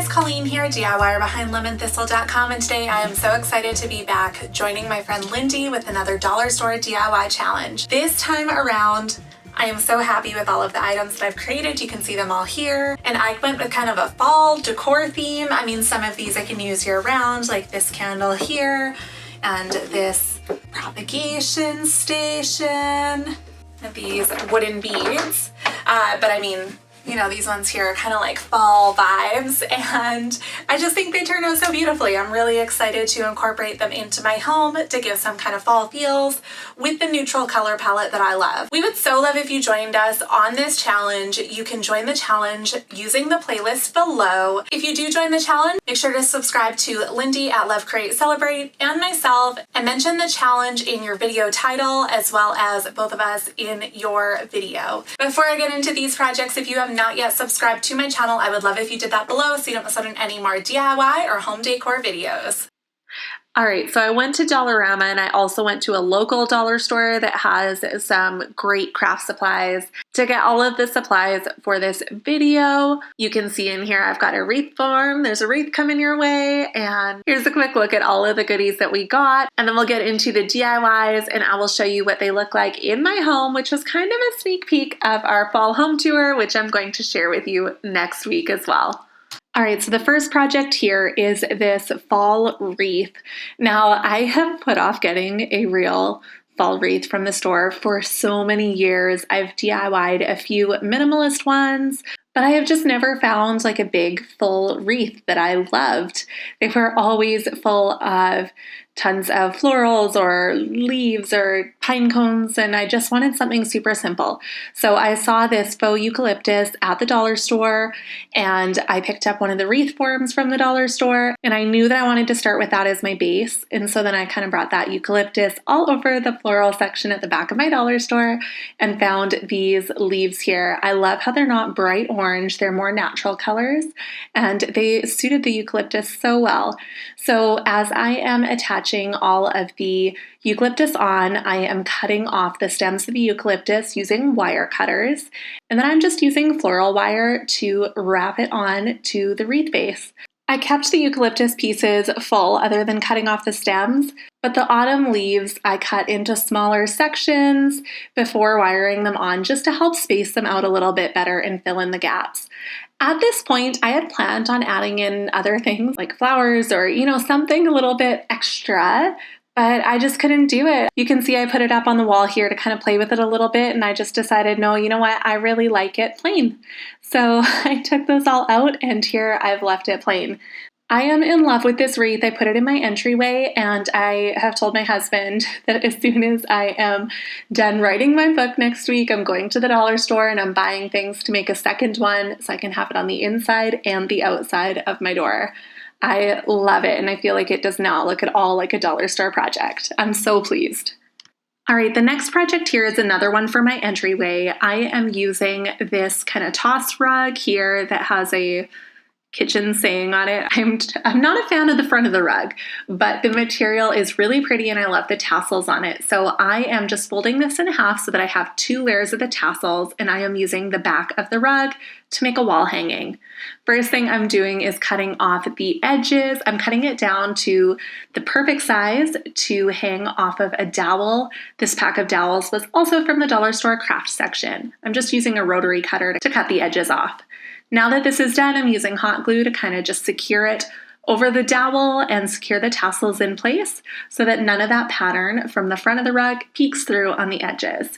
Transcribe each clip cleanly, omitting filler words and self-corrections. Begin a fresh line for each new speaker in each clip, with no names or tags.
guys, Colleen here, DIYer behind LemonThistle.com, and today I am so excited to be back joining my friend Lindy with another dollar store DIY challenge. This time around, I am so happy with all of the items that I've created. You can see them all here, and I went with kind of a fall decor theme. I mean, some of these I can use year round, like this candle here and this propagation station and these wooden beads. But I mean, you know, these ones here are kind of like fall vibes, and I just think they turn out so beautifully. I'm really excited to incorporate them into my home to give some kind of fall feels with the neutral color palette that I love. We would so love if you joined us on this challenge. You can join the challenge using the playlist below. If you do join the challenge, make sure to subscribe to Lindy at Love Create Celebrate and myself, and mention the challenge in your video title as well as both of us in your video. Before I get into these projects, if you have not yet subscribed to my channel, I would love if you did that below so you don't miss out on any more DIY or home decor videos. All right, so I went to Dollarama, and I also went to a local dollar store that has some great craft supplies. To get all of the supplies for this video, you can see in here I've got a wreath form. There's a wreath coming your way, and here's a quick look at all of the goodies that we got. And then we'll get into the DIYs, and I will show you what they look like in my home, which was kind of a sneak peek of our fall home tour, which I'm going to share with you next week as well. All right, so the first project here is this fall wreath. Now, I have put off getting a real fall wreath from the store for so many years. I've DIY'd a few minimalist ones, but I have just never found like a big full wreath that I loved. They were always full of tons of florals or leaves or pine cones, and I just wanted something super simple. So I saw this faux eucalyptus at the dollar store, and I picked up one of the wreath forms from the dollar store, and I knew that I wanted to start with that as my base. And so then I kind of brought that eucalyptus all over the floral section at the back of my dollar store and found these leaves here. I love how they're not bright orange, they're more natural colors, and they suited the eucalyptus so well. So as I am attaching all of the eucalyptus on, I am cutting off the stems of the eucalyptus using wire cutters, and then I'm just using floral wire to wrap it on to the wreath base. I kept the eucalyptus pieces full other than cutting off the stems, but the autumn leaves I cut into smaller sections before wiring them on just to help space them out a little bit better and fill in the gaps. At this point, I had planned on adding in other things like flowers or, you know, something a little bit extra, but I just couldn't do it. You can see I put it up on the wall here to kind of play with it a little bit, and I just decided, no, you know what, I really like it plain. So I took those all out, and here I've left it plain. I am in love with this wreath. I put it in my entryway, and I have told my husband that as soon as I am done writing my book next week, I'm going to the dollar store and I'm buying things to make a second one so I can have it on the inside and the outside of my door. I love it, and I feel like it does not look at all like a dollar store project. I'm so pleased. All right, the next project here is another one for my entryway. I am using this kind of toss rug here that has a kitchen saying on it. I'm not a fan of the front of the rug, but the material is really pretty and I love the tassels on it. So I am just folding this in half so that I have 2 layers of the tassels, and I am using the back of the rug to make a wall hanging. First thing I'm doing is cutting off the edges. I'm cutting it down to the perfect size to hang off of a dowel. This pack of dowels was also from the dollar store craft section. I'm just using a rotary cutter to cut the edges off. Now that this is done, I'm using hot glue to kind of just secure it over the dowel and secure the tassels in place so that none of that pattern from the front of the rug peeks through on the edges.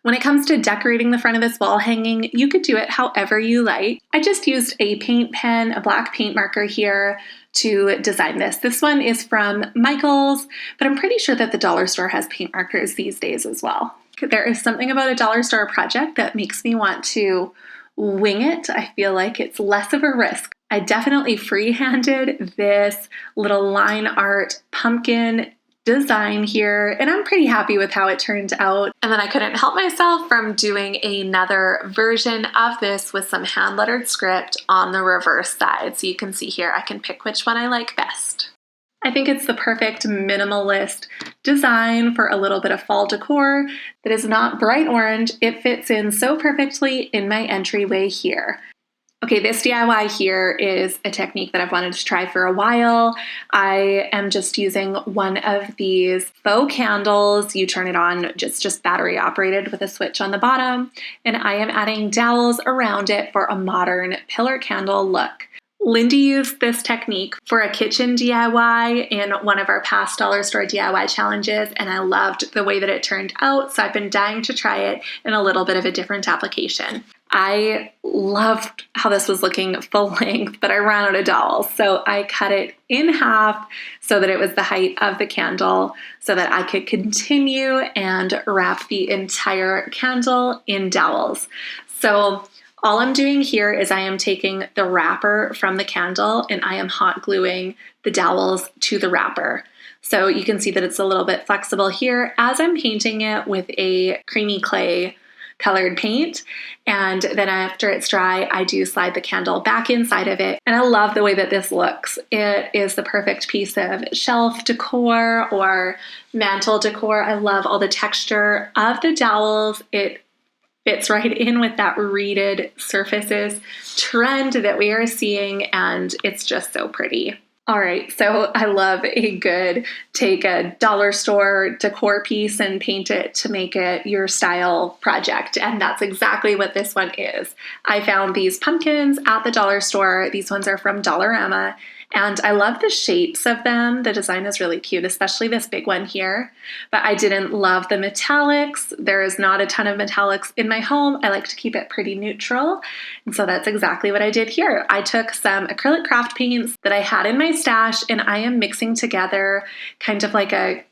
When it comes to decorating the front of this wall hanging, you could do it however you like. I just used a paint pen, a black paint marker here to design this. This one is from Michael's, but I'm pretty sure that the dollar store has paint markers these days as well. There is something about a dollar store project that makes me want to wing it. I feel like it's less of a risk. I definitely freehanded this little line art pumpkin design here, and I'm pretty happy with how it turned out. And then I couldn't help myself from doing another version of this with some hand lettered script on the reverse side. So you can see here, I can pick which one I like best. I think it's the perfect minimalist design for a little bit of fall decor that is not bright orange. It fits in so perfectly in my entryway here. Okay, this DIY here is a technique that I've wanted to try for a while. I am just using one of these faux candles. You turn it on, just battery operated with a switch on the bottom, and I am adding dowels around it for a modern pillar candle look. Lindy used this technique for a kitchen DIY in one of our past dollar store DIY challenges, and I loved the way that it turned out, so I've been dying to try it in a little bit of a different application. I loved how this was looking full length, but I ran out of dowels, so I cut it in half so that it was the height of the candle so that I could continue and wrap the entire candle in dowels. So all I'm doing here is I am taking the wrapper from the candle and I am hot gluing the dowels to the wrapper. So you can see that it's a little bit flexible here as I'm painting it with a creamy clay colored paint. And then after it's dry, I do slide the candle back inside of it. And I love the way that this looks. It is the perfect piece of shelf decor or mantle decor. I love all the texture of the dowels. It fits right in with that reeded surfaces trend that we are seeing, and it's just so pretty. All right, so I love a good take a dollar store decor piece and paint it to make it your style project, and that's exactly what this one is. I found these pumpkins at the dollar store. These ones are from Dollarama, and I love the shapes of them. The design is really cute, especially this big one here. But I didn't love the metallics. There is not a ton of metallics in my home. I like to keep it pretty neutral. And so that's exactly what I did here. I took some acrylic craft paints that I had in my stash, and I am mixing together kind of like a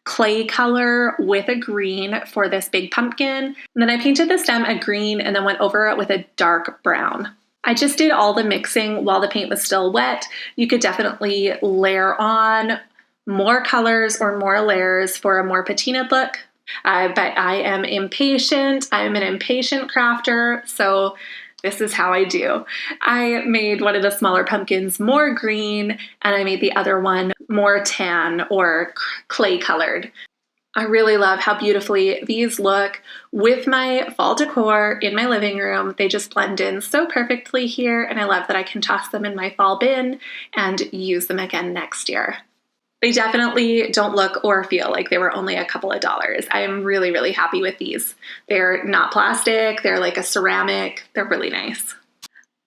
clay color with a green for this big pumpkin. And then I painted the stem a green and then went over it with a dark brown. I just did all the mixing while the paint was still wet. You could definitely layer on more colors or more layers for a more patina look, but I am impatient. I'm an impatient crafter, so this is how I do. I made one of the smaller pumpkins more green, and I made the other one more tan or clay colored. I really love how beautifully these look with my fall decor in my living room. They just blend in so perfectly here, and I love that I can toss them in my fall bin and use them again next year. They definitely don't look or feel like they were only a couple of dollars. I am really, really happy with these. They're not plastic, they're like a ceramic, they're really nice.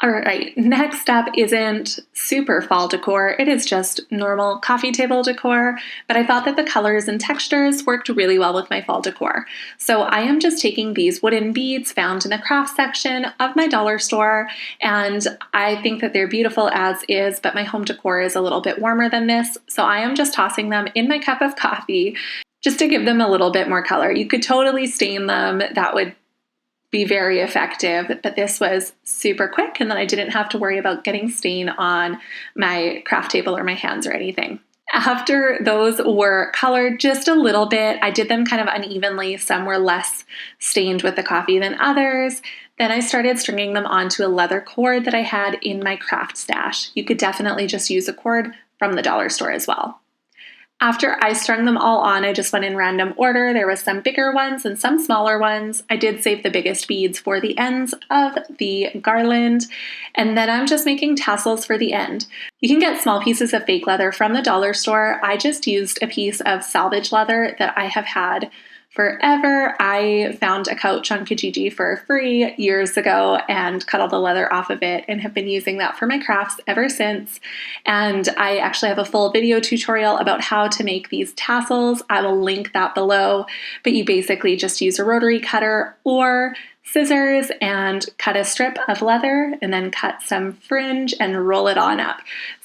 All right, next up isn't super fall decor. It is just normal coffee table decor, but I thought that the colors and textures worked really well with my fall decor. So I am just taking these wooden beads found in the craft section of my dollar store, and I think that they're beautiful as is, but my home decor is a little bit warmer than this, so I am just tossing them in my cup of coffee just to give them a little bit more color. You could totally stain them. That would be very effective, but this was super quick, and then I didn't have to worry about getting stain on my craft table or my hands or anything. After those were colored just a little bit, I did them kind of unevenly. Some were less stained with the coffee than others. Then I started stringing them onto a leather cord that I had in my craft stash. You could definitely just use a cord from the dollar store as well. After I strung them all on, I just went in random order. There was some bigger ones and some smaller ones. I did save the biggest beads for the ends of the garland. And then I'm just making tassels for the end. You can get small pieces of fake leather from the dollar store. I just used a piece of salvage leather that I have had forever. I found a couch on Kijiji for free years ago and cut all the leather off of it and have been using that for my crafts ever since. And I actually have a full video tutorial about how to make these tassels. I will link that below, but you basically just use a rotary cutter or scissors and cut a strip of leather and then cut some fringe and roll it on up.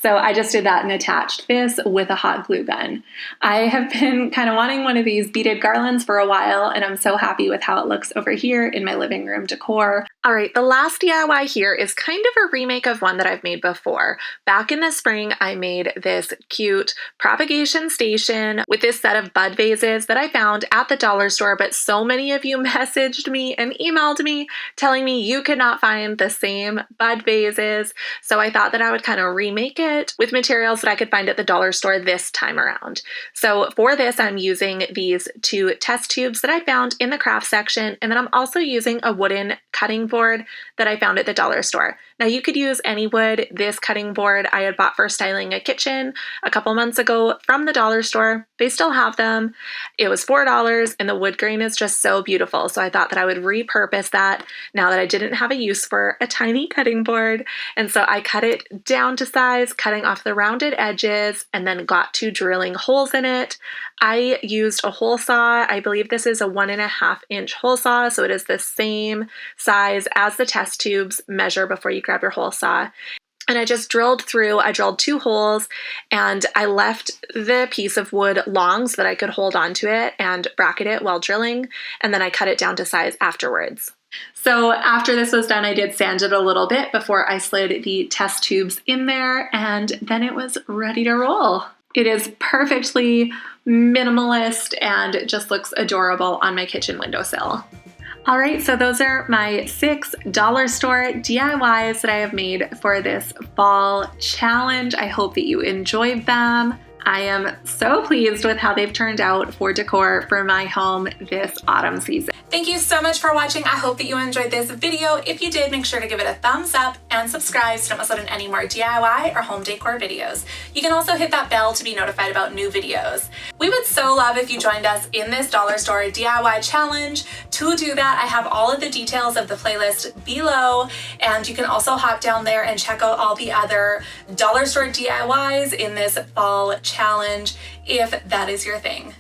So I just did that and attached this with a hot glue gun. I have been kind of wanting one of these beaded garlands for a while, and I'm so happy with how it looks over here in my living room decor. All right, the last DIY here is kind of a remake of one that I've made before. Back in the spring, I made this cute propagation station with this set of bud vases that I found at the dollar store, but so many of you messaged me and emailed emailed me telling me you could not find the same bud vases. So I thought that I would kind of remake it with materials that I could find at the dollar store this time around. So for this, I'm using these 2 test tubes that I found in the craft section. And then I'm also using a wooden cutting board that I found at the dollar store. Now you could use any wood. This cutting board I had bought for styling a kitchen a couple months ago from the dollar store. They still have them. It was $4 and the wood grain is just so beautiful. So I thought that I would repurpose that now that I didn't have a use for a tiny cutting board. And so I cut it down to size, cutting off the rounded edges, and then got to drilling holes in it. I used a hole saw. I believe this is a 1.5-inch hole saw. So it is the same size as the test tubes. Measure before you grab your hole saw. And I just drilled through. I drilled 2 holes and I left the piece of wood long so that I could hold onto it and bracket it while drilling. And then I cut it down to size afterwards. So after this was done, I did sand it a little bit before I slid the test tubes in there, and then it was ready to roll. It is perfectly minimalist and just looks adorable on my kitchen windowsill. All right, so those are my 6 dollar store DIYs that I have made for this fall challenge. I hope that you enjoyed them. I am so pleased with how they've turned out for decor for my home this autumn season. Thank you so much for watching. I hope that you enjoyed this video. If you did, make sure to give it a thumbs up and subscribe so you don't miss out on any more DIY or home decor videos. You can also hit that bell to be notified about new videos. We would so love if you joined us in this dollar store DIY challenge. To do that, I have all of the details of the playlist below, and you can also hop down there and check out all the other dollar store DIYs in this fall challenge if that is your thing.